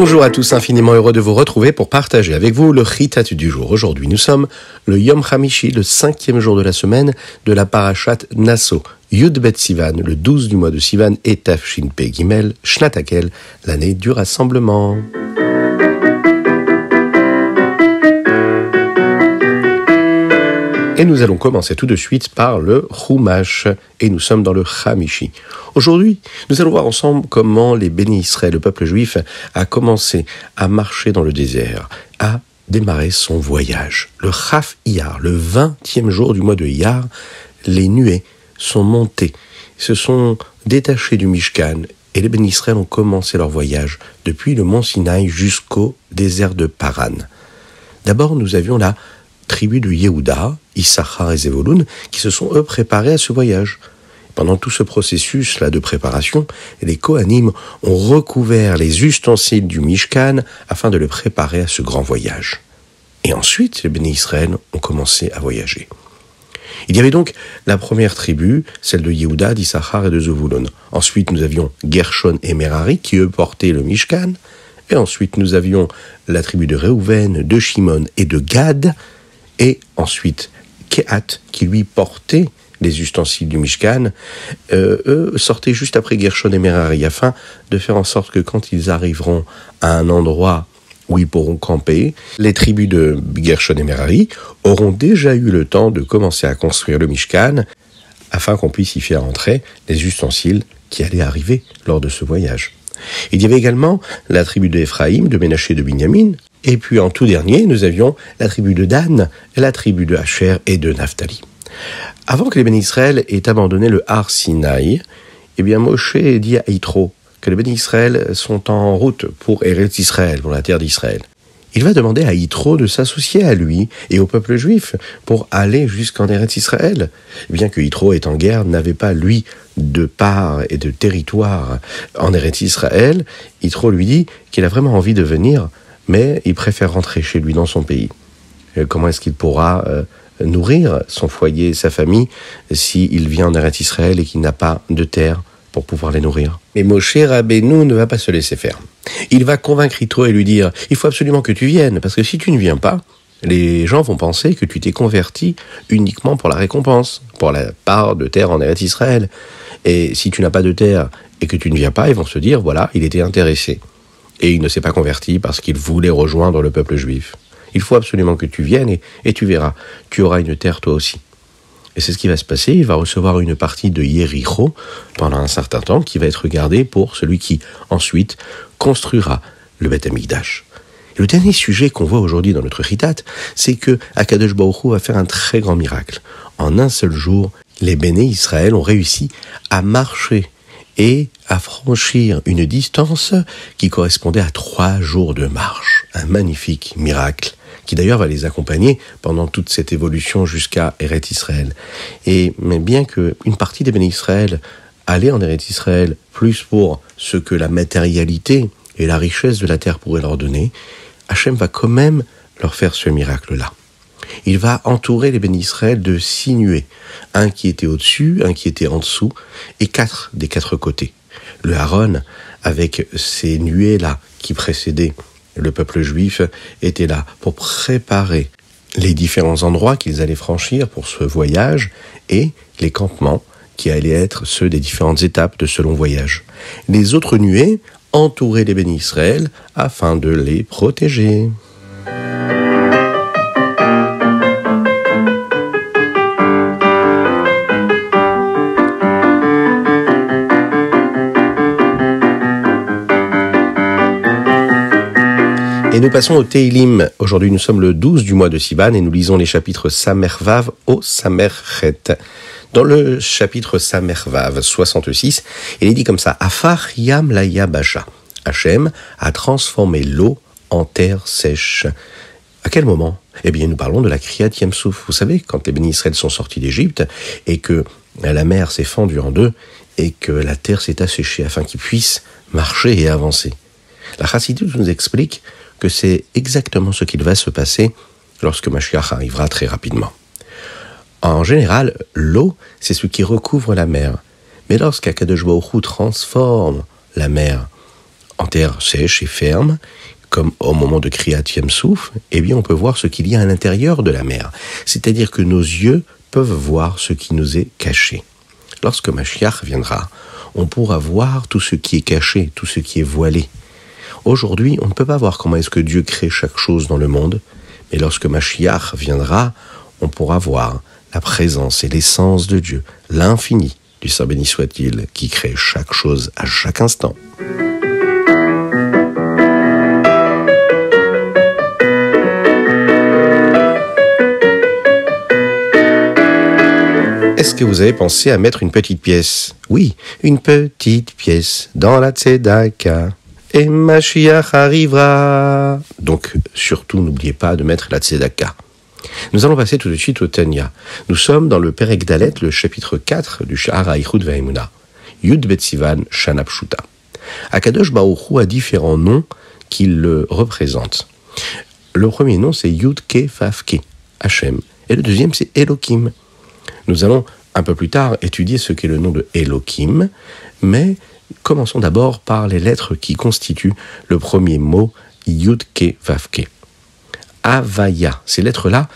Bonjour à tous, infiniment heureux de vous retrouver pour partager avec vous le Chitat du jour. Aujourd'hui, nous sommes le Yom Hamishi, le 5e jour de la semaine de la Parashat Naso, Yud Bet Sivan, le 12 du mois de Sivan, et Tafshin Pei Gimel, Shnatakel, l'année du rassemblement. Et nous allons commencer tout de suite par le Chumash, et nous sommes dans le Hamishi. Aujourd'hui, nous allons voir ensemble comment les bénis Israël, le peuple juif, a commencé à marcher dans le désert, à démarrer son voyage. Le Chaf Iyar, le 20e jour du mois de Iyar, les nuées sont montées, se sont détachées du Mishkan, et les bénis Israël ont commencé leur voyage depuis le mont Sinaï jusqu'au désert de Paran. D'abord, nous avions la tribu de Yehuda, Issachar et Zevoloun, qui se sont eux préparés à ce voyage. Pendant tout ce processus-là de préparation, les Kohanim ont recouvert les ustensiles du Mishkan afin de le préparer à ce grand voyage. Et ensuite, les bénis Israël ont commencé à voyager. Il y avait donc la première tribu, celle de Yehuda, d'Issachar et de Zevoloun. Ensuite, nous avions Gershon et Merari, qui eux portaient le Mishkan. Et ensuite, nous avions la tribu de Réhouven, de Shimon et de Gad. Et ensuite, Kehat, qui lui portait les ustensiles du Mishkan, eux sortaient juste après Gershon et Merari, afin de faire en sorte que quand ils arriveront à un endroit où ils pourront camper, les tribus de Gershon et Merari auront déjà eu le temps de commencer à construire le Mishkan, afin qu'on puisse y faire entrer les ustensiles qui allaient arriver lors de ce voyage. Il y avait également la tribu d'Ephraïm, de Ménaché et de Binyamin. Et puis en tout dernier, nous avions la tribu de Dan, la tribu de Asher et de Naphtali. Avant que les bénis Israël aient abandonné le Har Sinaï, eh bien Moshe dit à Yitro que les bénis Israël sont en route pour Eretz Israël, pour la terre d'Israël. Il va demander à Yitro de s'associer à lui et au peuple juif pour aller jusqu'en Eretz Israël. Bien que Yitro, étant en guerre, n'avait pas, lui, de part et de territoire en Eretz Israël, Yitro lui dit qu'il a vraiment envie de venir, mais il préfère rentrer chez lui dans son pays. Comment est-ce qu'il pourra nourrir son foyer, sa famille, s'il vient en Eretz Israël et qu'il n'a pas de terre pour pouvoir les nourrir? Mais Moshe Rabbeinu ne va pas se laisser faire. Il va convaincre Yitro et lui dire « Il faut absolument que tu viennes, parce que si tu ne viens pas, les gens vont penser que tu t'es converti uniquement pour la récompense, pour la part de terre en Eretz Israël. Et si tu n'as pas de terre et que tu ne viens pas, ils vont se dire « Voilà, il était intéressé. » Et il ne s'est pas converti parce qu'il voulait rejoindre le peuple juif. Il faut absolument que tu viennes et tu verras, tu auras une terre toi aussi. Et c'est ce qui va se passer, il va recevoir une partie de Yéricho pendant un certain temps qui va être gardée pour celui qui ensuite construira le Beth Amikdash. Et le dernier sujet qu'on voit aujourd'hui dans notre Chitat, c'est que Akadosh Baruch Hu va faire un très grand miracle. En un seul jour, les bénis Israël ont réussi à marcher et à franchir une distance qui correspondait à 3 jours de marche. Un magnifique miracle, qui d'ailleurs va les accompagner pendant toute cette évolution jusqu'à Eretz Israël. Et mais bien qu'une partie des bénis Israël allait en Eretz Israël plus pour ce que la matérialité et la richesse de la terre pourraient leur donner, Hachem va quand même leur faire ce miracle-là. Il va entourer les bénis Israël de 6 nuées, un qui était au-dessus, un qui était en dessous, et 4 des 4 côtés. Le Aaron, avec ces nuées-là qui précédaient le peuple juif, était là pour préparer les différents endroits qu'ils allaient franchir pour ce voyage et les campements qui allaient être ceux des différentes étapes de ce long voyage. Les autres nuées entouraient les bénis Israël afin de les protéger. Et nous passons au Teilim. Aujourd'hui, nous sommes le 12 du mois de Sivan et nous lisons les chapitres Samervav au Samerchet. Dans le chapitre Samervav 66, il est dit comme ça « Afar yam la yabasha » Hachem a transformé l'eau en terre sèche. À quel moment? Eh bien, nous parlons de la Kriyat Yam-Souf. Vous savez, quand les bénis Israël sont sortis d'Égypte et que la mer s'est fendue en deux et que la terre s'est asséchée afin qu'ils puissent marcher et avancer. La Chassidut nous explique que c'est exactement ce qu'il va se passer lorsque Mashiach arrivera très rapidement. En général, l'eau, c'est ce qui recouvre la mer. Mais lorsqu'Akadosh Baruch Hu transforme la mer en terre sèche et ferme, comme au moment de Kriyat Yam-Souf, eh bien on peut voir ce qu'il y a à l'intérieur de la mer. C'est-à-dire que nos yeux peuvent voir ce qui nous est caché. Lorsque Mashiach viendra, on pourra voir tout ce qui est caché, tout ce qui est voilé. Aujourd'hui, on ne peut pas voir comment est-ce que Dieu crée chaque chose dans le monde, mais lorsque Mashiach viendra, on pourra voir la présence et l'essence de Dieu, l'infini du Saint béni soit-il, qui crée chaque chose à chaque instant. Est-ce que vous avez pensé à mettre une petite pièce? Oui, une petite pièce dans la tzedaka. Et Mashiach arrivera. Donc, surtout, n'oubliez pas de mettre la tzedaka. Nous allons passer tout de suite au Tanya. Nous sommes dans le Perek Dalet, le chapitre 4 du Sha'ar HaIchud Va'emunah. Yud Bet Sivan Shana Pshuta. Akadosh Baruch Hu a différents noms qui le représentent. Le premier nom, c'est Yud Ke Vav Ke, Hachem. Et le deuxième, c'est Elohim. Nous allons un peu plus tard étudier ce qu'est le nom de Elohim, mais commençons d'abord par les lettres qui constituent le premier mot Yud Ke Vav Ke. Havaya, ces lettres-là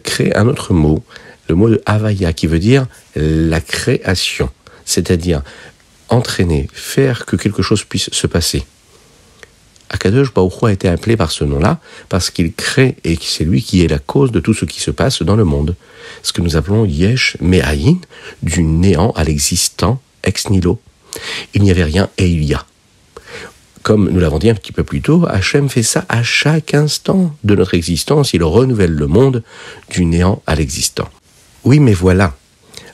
créent un autre mot, le mot de Havaya, qui veut dire la création, c'est-à-dire entraîner, faire que quelque chose puisse se passer. Akadosh Baruch Hu a été appelé par ce nom-là parce qu'il crée et c'est lui qui est la cause de tout ce qui se passe dans le monde. Ce que nous appelons Yesh Me'ayin, du néant à l'existant, ex nihilo. Il n'y avait rien et il y a. Comme nous l'avons dit un petit peu plus tôt, Hachem fait ça à chaque instant de notre existence. Il renouvelle le monde du néant à l'existant. Oui, mais voilà.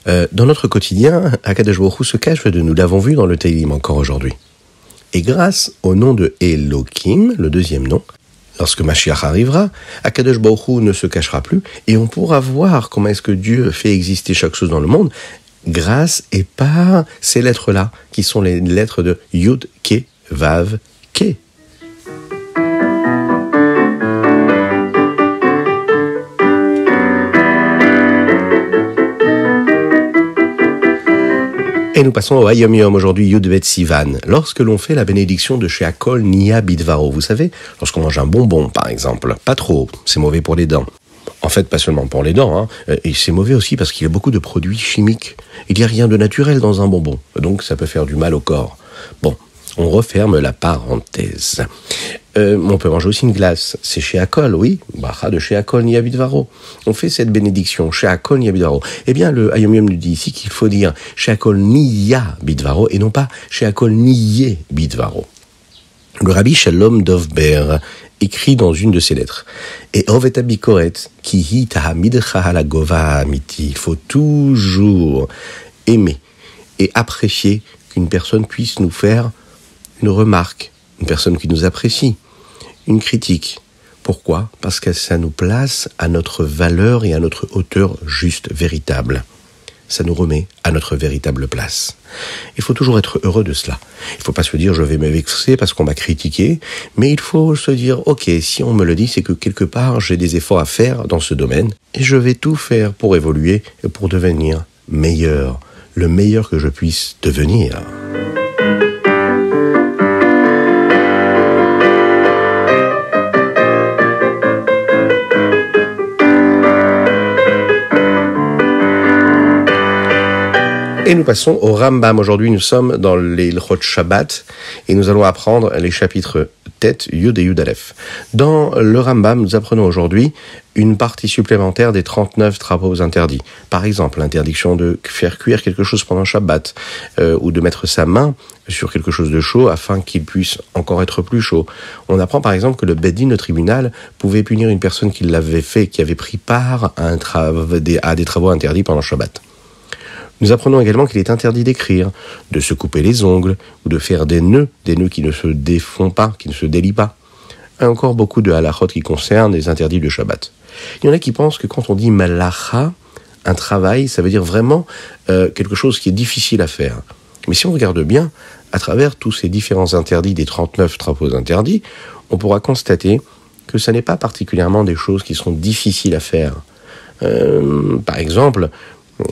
Dans notre quotidien, Akadosh Baruch Hu se cache de nous l'avons vu dans le Tehillim encore aujourd'hui. Et grâce au nom de Elohim, le deuxième nom, lorsque Mashiach arrivera, Akadosh Baruch Hu ne se cachera plus et on pourra voir comment est-ce que Dieu fait exister chaque chose dans le monde grâce et par ces lettres-là, qui sont les lettres de Yud Ke Vav Ke. Et nous passons au Hayom Yom, aujourd'hui Yud Bet Sivan. Lorsque l'on fait la bénédiction de chez Akol Nia Bidvaro, vous savez, lorsqu'on mange un bonbon par exemple, pas trop, c'est mauvais pour les dents. En fait, pas seulement pour les dents, et c'est mauvais aussi parce qu'il y a beaucoup de produits chimiques. Il n'y a rien de naturel dans un bonbon, donc ça peut faire du mal au corps. Bon, on referme la parenthèse. On peut manger aussi une glace, c'est chez Akol, oui, bracha de chez Akol Nia Bidvaro. On fait cette bénédiction chez Akol Nia Bidvaro. Eh bien, le Hayom Yom nous dit ici qu'il faut dire chez Akol Nia Bidvaro et non pas chez Akol Niye Bidvaro. Le rabbi Shalom Dovber écrit dans une de ses lettres et Ovet Abikoret ki hi tahamidcha halagova amiti. Il faut toujours aimer et apprécier qu'une personne puisse nous faire une remarque, une personne qui nous apprécie, une critique. Pourquoi ? Parce que ça nous place à notre valeur et à notre hauteur juste, véritable. Ça nous remet à notre véritable place. Il faut toujours être heureux de cela. Il ne faut pas se dire je vais me vexer parce qu'on m'a critiqué, mais il faut se dire ok, si on me le dit, c'est que quelque part j'ai des efforts à faire dans ce domaine et je vais tout faire pour évoluer et pour devenir meilleur, le meilleur que je puisse devenir. Et nous passons au Rambam. Aujourd'hui, nous sommes dans les Ilchot Shabbat et nous allons apprendre les chapitres Tet, Yud et Yud Aleph. Dans le Rambam, nous apprenons aujourd'hui une partie supplémentaire des 39 travaux interdits. Par exemple, l'interdiction de faire cuire quelque chose pendant Shabbat ou de mettre sa main sur quelque chose de chaud afin qu'il puisse encore être plus chaud. On apprend par exemple que le Beddin, le tribunal, pouvait punir une personne qui l'avait fait, qui avait pris part à des travaux interdits pendant Shabbat. Nous apprenons également qu'il est interdit d'écrire, de se couper les ongles ou de faire des nœuds qui ne se défont pas, qui ne se délient pas. Et encore beaucoup de halachot qui concernent les interdits de Shabbat. Il y en a qui pensent que quand on dit malacha, un travail, ça veut dire vraiment quelque chose qui est difficile à faire. Mais si on regarde bien, à travers tous ces différents interdits, des 39 travaux interdits, on pourra constater que ce n'est pas particulièrement des choses qui sont difficiles à faire. Par exemple,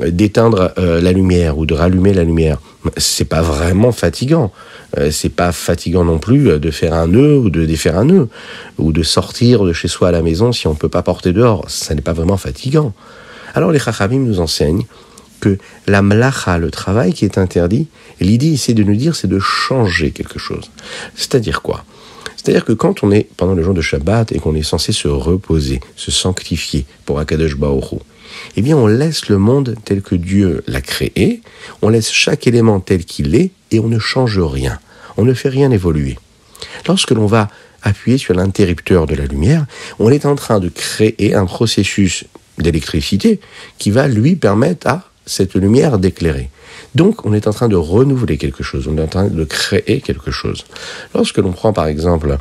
d'éteindre la lumière ou de rallumer la lumière, c'est pas vraiment fatigant. C'est pas fatigant non plus de faire un nœud ou de défaire un nœud, ou de sortir de chez soi à la maison si on peut pas porter dehors. Ça n'est pas vraiment fatigant. Alors les Chachamim nous enseignent que la mlacha, le travail qui est interdit, l'idée ici de nous dire, c'est de changer quelque chose. C'est-à-dire quoi ? C'est-à-dire que quand on est pendant le jour de Shabbat et qu'on est censé se reposer, se sanctifier pour Akadosh Baruch Hu, eh bien on laisse le monde tel que Dieu l'a créé, on laisse chaque élément tel qu'il est et on ne change rien, on ne fait rien évoluer. Lorsque l'on va appuyer sur l'interrupteur de la lumière, on est en train de créer un processus d'électricité qui va lui permettre à cette lumière d'éclairer. Donc, on est en train de renouveler quelque chose, on est en train de créer quelque chose. Lorsque l'on prend par exemple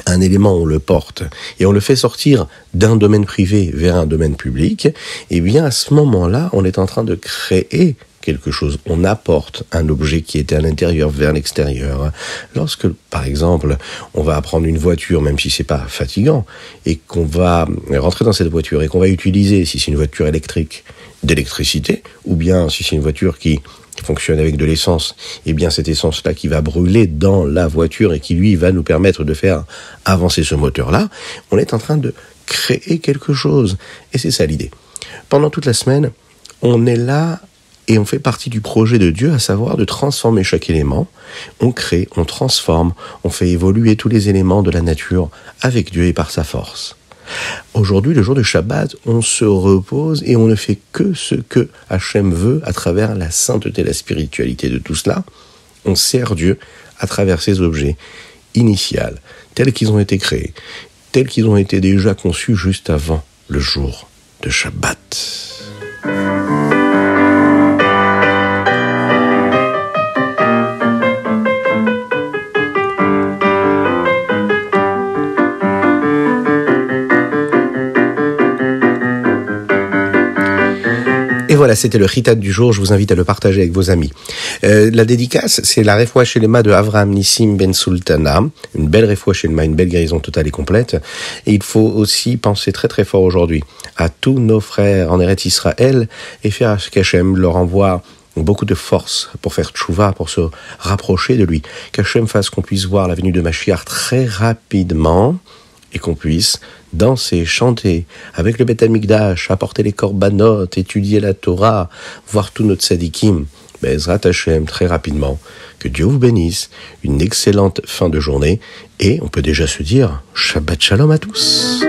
un élément, on le porte et on le fait sortir d'un domaine privé vers un domaine public, eh bien à ce moment-là, on est en train de créer quelque chose. On apporte un objet qui était à l'intérieur vers l'extérieur. Lorsque, par exemple, on va prendre une voiture, même si c'est pas fatigant, et qu'on va rentrer dans cette voiture et qu'on va utiliser, si c'est une voiture électrique, d'électricité, ou bien si c'est une voiture qui fonctionne avec de l'essence, et bien cette essence-là qui va brûler dans la voiture et qui, lui, va nous permettre de faire avancer ce moteur-là, on est en train de créer quelque chose. Et c'est ça l'idée. Pendant toute la semaine, on est là et on fait partie du projet de Dieu, à savoir de transformer chaque élément. On crée, on transforme, on fait évoluer tous les éléments de la nature avec Dieu et par sa force. Aujourd'hui, le jour de Shabbat, on se repose et on ne fait que ce que Hachem veut à travers la sainteté, la spiritualité de tout cela. On sert Dieu à travers ces objets initiaux, tels qu'ils ont été créés, tels qu'ils ont été déjà conçus juste avant le jour de Shabbat. Et voilà, c'était le chitat du jour. Je vous invite à le partager avec vos amis. La dédicace, c'est la Refoua Shelema de Avraham Nissim Ben Sultana. Une belle Refoua Shelema, une belle guérison totale et complète. Et il faut aussi penser très très fort aujourd'hui à tous nos frères en Eretz Israël et faire qu'Hachem leur envoie beaucoup de force pour faire tchouva, pour se rapprocher de lui. Qu'Hachem fasse qu'on puisse voir la venue de Mashiach très rapidement et qu'on puisse danser, chanter, avec le Beth Amikdash, apporter les korbanot, étudier la Torah, voir tous nos tzadikim. Bezrat Hashem, très rapidement. Que Dieu vous bénisse, une excellente fin de journée, et on peut déjà se dire Shabbat Shalom à tous.